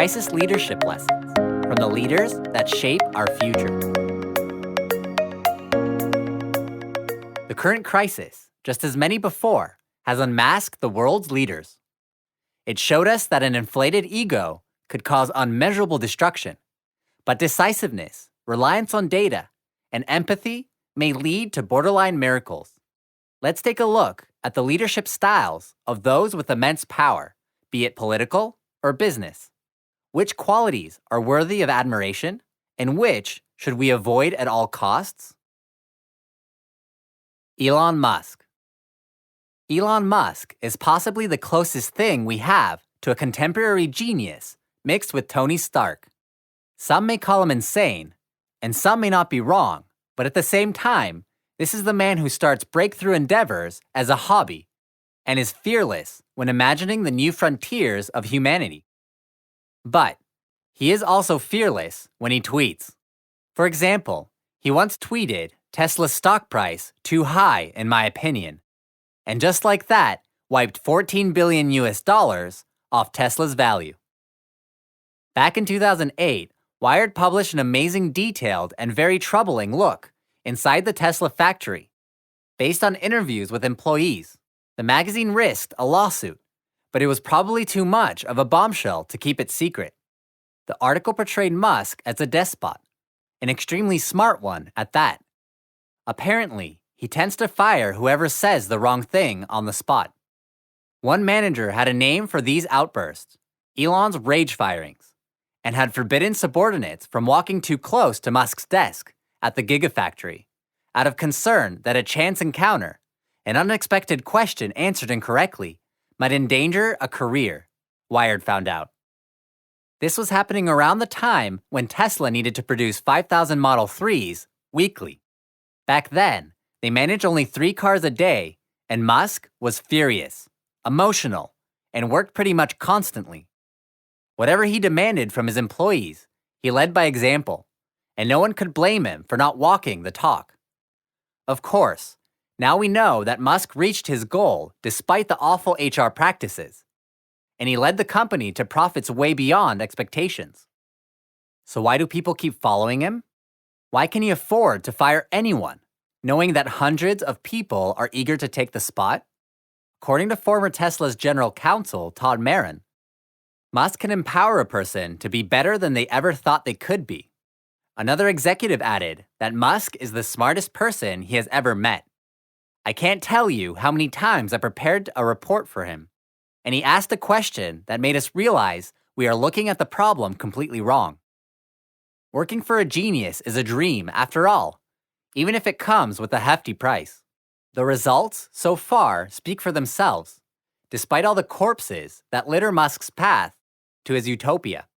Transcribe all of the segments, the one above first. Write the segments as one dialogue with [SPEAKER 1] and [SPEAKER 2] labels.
[SPEAKER 1] Crisis Leadership Lessons from the leaders that shape our future. The current crisis, just as many before, has unmasked the world's leaders. It showed us that an inflated ego could cause unmeasurable destruction, but decisiveness, reliance on data, and empathy may lead to borderline miracles. Let's take a look at the leadership styles of those with immense power, be it political or business. Which qualities are worthy of admiration, and which should we avoid at all costs? Elon Musk. Elon Musk is possibly the closest thing we have to a contemporary genius mixed with Tony Stark. Some may call him insane, and some may not be wrong, but at the same time, this is the man who starts breakthrough endeavors as a hobby and is fearless when imagining the new frontiers of humanity. But he is also fearless when he tweets. For example, he once tweeted Tesla's stock price too high in my opinion, and just like that, wiped $14 billion off Tesla's value. Back in 2008, Wired published an amazing detailed and very troubling look inside the Tesla factory. Based on interviews with employees, the magazine risked a lawsuit, but it was probably too much of a bombshell to keep it secret. The article portrayed Musk as a despot, an extremely smart one at that. Apparently, he tends to fire whoever says the wrong thing on the spot. One manager had a name for these outbursts, Elon's rage firings, and had forbidden subordinates from walking too close to Musk's desk at the Gigafactory, out of concern that a chance encounter, an unexpected question answered incorrectly, might endanger a career, Wired found out. This was happening around the time when Tesla needed to produce 5,000 Model 3s weekly. Back then, they managed only 3 cars a day, and Musk was furious, emotional, and worked pretty much constantly. Whatever he demanded from his employees, he led by example, and no one could blame him for not walking the talk. Of course, now we know that Musk reached his goal despite the awful HR practices, and he led the company to profits way beyond expectations. So why do people keep following him? Why can he afford to fire anyone, knowing that hundreds of people are eager to take the spot? According to former Tesla's general counsel, Todd Marin, Musk can empower a person to be better than they ever thought they could be. Another executive added that Musk is the smartest person he has ever met. I can't tell you how many times I prepared a report for him, and he asked a question that made us realize we are looking at the problem completely wrong. Working for a genius is a dream, after all, even if it comes with a hefty price. The results, so far, speak for themselves, despite all the corpses that litter Musk's path to his utopia.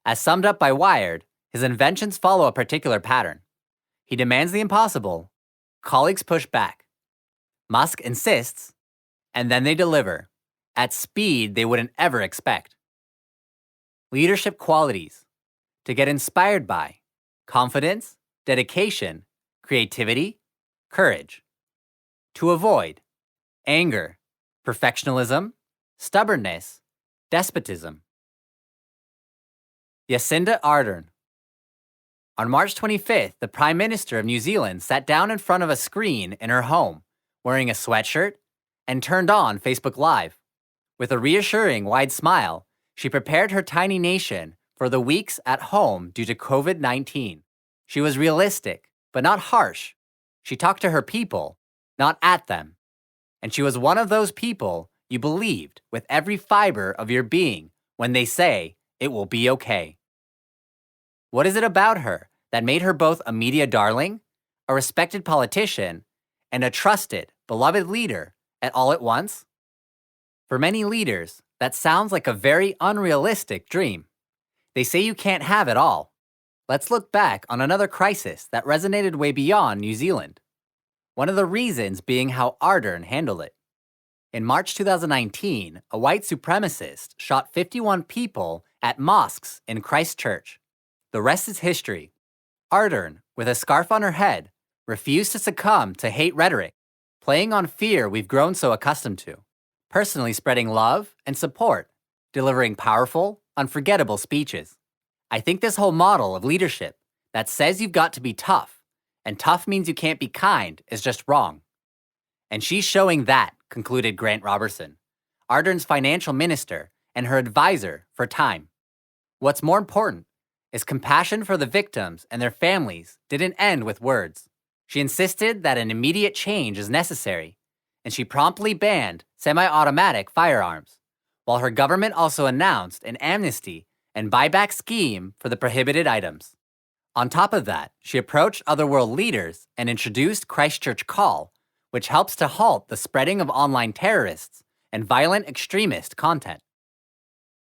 [SPEAKER 1] As summed up by Wired, his inventions follow a particular pattern. He demands the impossible, colleagues push back. Musk insists, and then they deliver, at speed they wouldn't ever expect. Leadership qualities: to get inspired by confidence, dedication, creativity, courage. To avoid anger, perfectionism, stubbornness, despotism. Jacinda Ardern. On March 25th, the Prime Minister of New Zealand sat down in front of a screen in her home, wearing a sweatshirt, and turned on Facebook Live. With a reassuring wide smile, she prepared her tiny nation for the weeks at home due to COVID-19. She was realistic, but not harsh. She talked to her people, not at them. And she was one of those people you believed with every fiber of your being when they say, it will be okay. What is it about her that made her both a media darling, a respected politician, and a trusted, beloved leader at all at once? For many leaders, that sounds like a very unrealistic dream. They say you can't have it all. Let's look back on another crisis that resonated way beyond New Zealand. One of the reasons being how Ardern handled it. In March 2019, a white supremacist shot 51 people at mosques in Christchurch. The rest is history. Ardern, with a scarf on her head, refused to succumb to hate rhetoric, playing on fear we've grown so accustomed to, personally spreading love and support, delivering powerful, unforgettable speeches. I think this whole model of leadership that says you've got to be tough, and tough means you can't be kind, is just wrong. And she's showing that, concluded Grant Robertson, Ardern's financial minister and her advisor for Time. What's more important is compassion for the victims and their families didn't end with words. She insisted that an immediate change is necessary, and she promptly banned semi-automatic firearms, while her government also announced an amnesty and buyback scheme for the prohibited items. On top of that, she approached other world leaders and introduced Christchurch Call, which helps to halt the spreading of online terrorists and violent extremist content.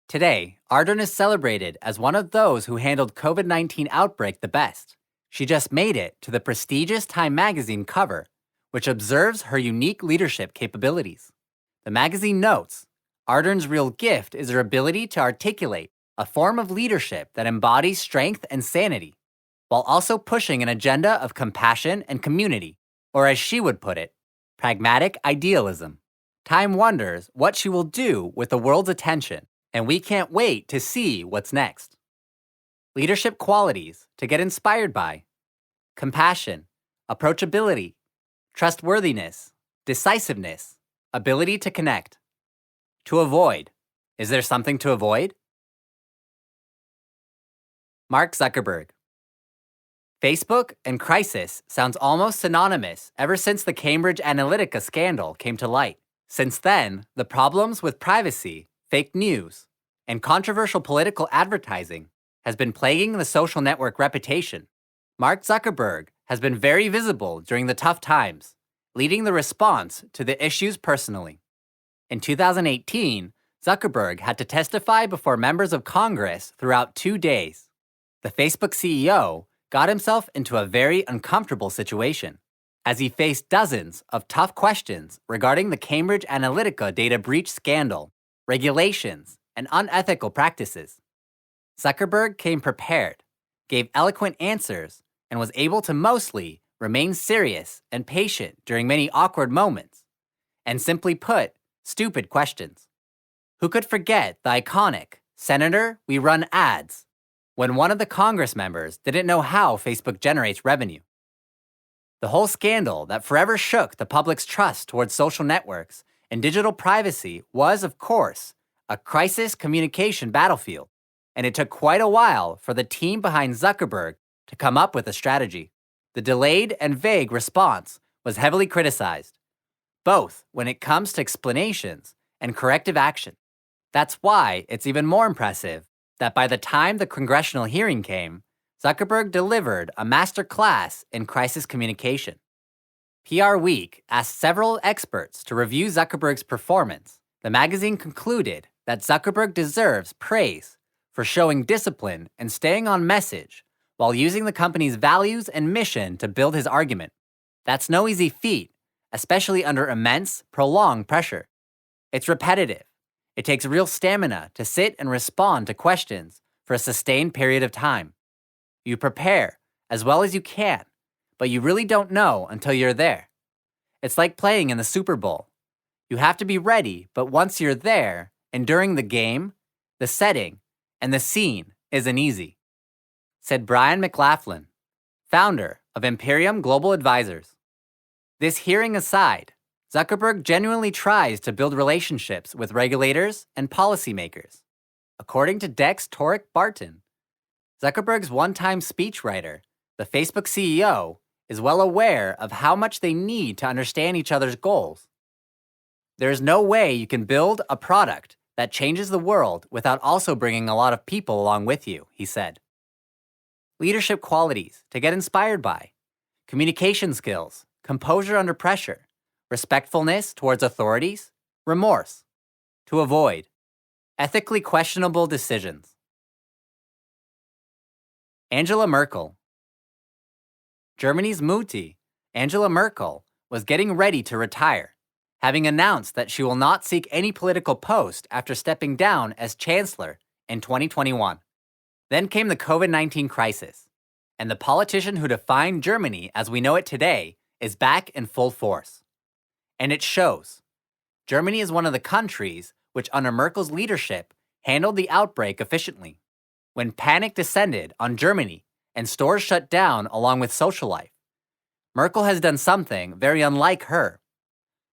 [SPEAKER 1] Today, Ardern is celebrated as one of those who handled COVID-19 outbreak the best. She just made it to the prestigious Time magazine cover, which observes her unique leadership capabilities. The magazine notes, Ardern's real gift is her ability to articulate a form of leadership that embodies strength and sanity, while also pushing an agenda of compassion and community, or as she would put it, pragmatic idealism. Time wonders what she will do with the world's attention, and we can't wait to see what's next. Leadership qualities to get inspired by: compassion, approachability, trustworthiness, decisiveness, ability to connect. To avoid. Is there something to avoid? Mark Zuckerberg. Facebook and crisis sounds almost synonymous ever since the Cambridge Analytica scandal came to light. Since then, the problems with privacy, fake news, and controversial political advertising has been plaguing the social network reputation. Mark Zuckerberg has been very visible during the tough times, leading the response to the issues personally. In 2018, Zuckerberg had to testify before members of Congress throughout 2 days. The Facebook CEO got himself into a very uncomfortable situation, as he faced dozens of tough questions regarding the Cambridge Analytica data breach scandal, regulations, and unethical practices. Zuckerberg came prepared, gave eloquent answers, and was able to mostly remain serious and patient during many awkward moments, and simply put, stupid questions. Who could forget the iconic, "Senator, we run ads," when one of the Congress members didn't know how Facebook generates revenue? The whole scandal that forever shook the public's trust towards social networks and digital privacy was, of course, a crisis communication battlefield, and it took quite a while for the team behind Zuckerberg to come up with a strategy. The delayed and vague response was heavily criticized, both when it comes to explanations and corrective action. That's why it's even more impressive that by the time the congressional hearing came, Zuckerberg delivered a master class in crisis communication. PR Week asked several experts to review Zuckerberg's performance. The magazine concluded that Zuckerberg deserves praise for showing discipline and staying on message while using the company's values and mission to build his argument. That's no easy feat, especially under immense, prolonged pressure. It's repetitive. It takes real stamina to sit and respond to questions for a sustained period of time. You prepare as well as you can, but you really don't know until you're there. It's like playing in the Super Bowl. You have to be ready, but once you're there, and during the game, the setting, and the scene isn't easy, said Brian McLaughlin, founder of Imperium Global Advisors. This hearing aside, Zuckerberg genuinely tries to build relationships with regulators and policymakers. According to Dex Torek Barton, Zuckerberg's one-time speechwriter, the Facebook CEO, is well aware of how much they need to understand each other's goals. There is no way you can build a product that changes the world without also bringing a lot of people along with you, he said. Leadership qualities to get inspired by: communication skills, composure under pressure, respectfulness towards authorities, remorse. To avoid: ethically questionable decisions. Angela Merkel. Germany's Mutti, Angela Merkel, was getting ready to retire, having announced that she will not seek any political post after stepping down as chancellor in 2021. Then came the COVID-19 crisis, and the politician who defined Germany as we know it today is back in full force. And it shows. Germany is one of the countries which, under Merkel's leadership, handled the outbreak efficiently. When panic descended on Germany and stores shut down along with social life, Merkel has done something very unlike her.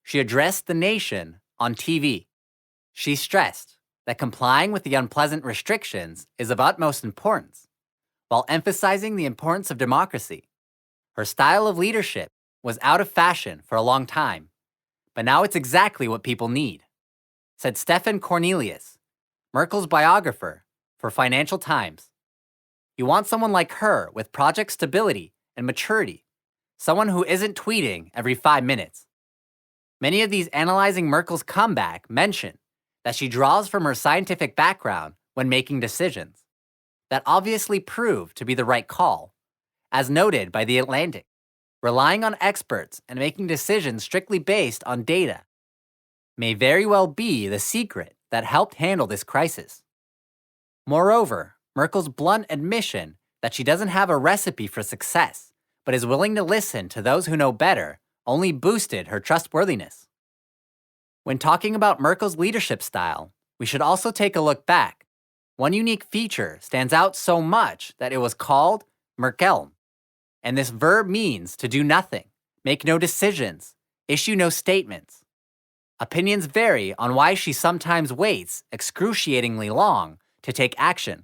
[SPEAKER 1] She addressed the nation on TV. She stressed that complying with the unpleasant restrictions is of utmost importance, while emphasizing the importance of democracy. Her style of leadership was out of fashion for a long time, but now it's exactly what people need, said Stefan Cornelius, Merkel's biographer, for Financial Times. You want someone like her with project stability and maturity, someone who isn't tweeting every 5 minutes. Many of these analyzing Merkel's comeback mention that she draws from her scientific background when making decisions. That obviously proved to be the right call, as noted by The Atlantic. Relying on experts and making decisions strictly based on data may very well be the secret that helped handle this crisis. Moreover, Merkel's blunt admission that she doesn't have a recipe for success, but is willing to listen to those who know better, only boosted her trustworthiness. When talking about Merkel's leadership style, we should also take a look back. One unique feature stands out so much that it was called Merkel. And this verb means to do nothing, make no decisions, issue no statements. Opinions vary on why she sometimes waits excruciatingly long to take action.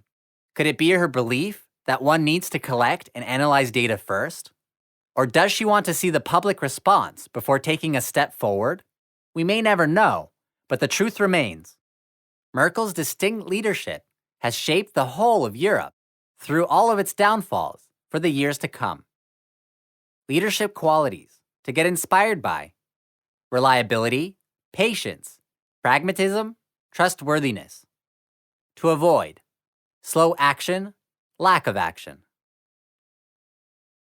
[SPEAKER 1] Could it be her belief that one needs to collect and analyze data first? Or does she want to see the public response before taking a step forward? We may never know, but the truth remains. Merkel's distinct leadership has shaped the whole of Europe through all of its downfalls for the years to come. Leadership qualities to get inspired by: reliability, patience, pragmatism, trustworthiness. To avoid: slow action, lack of action.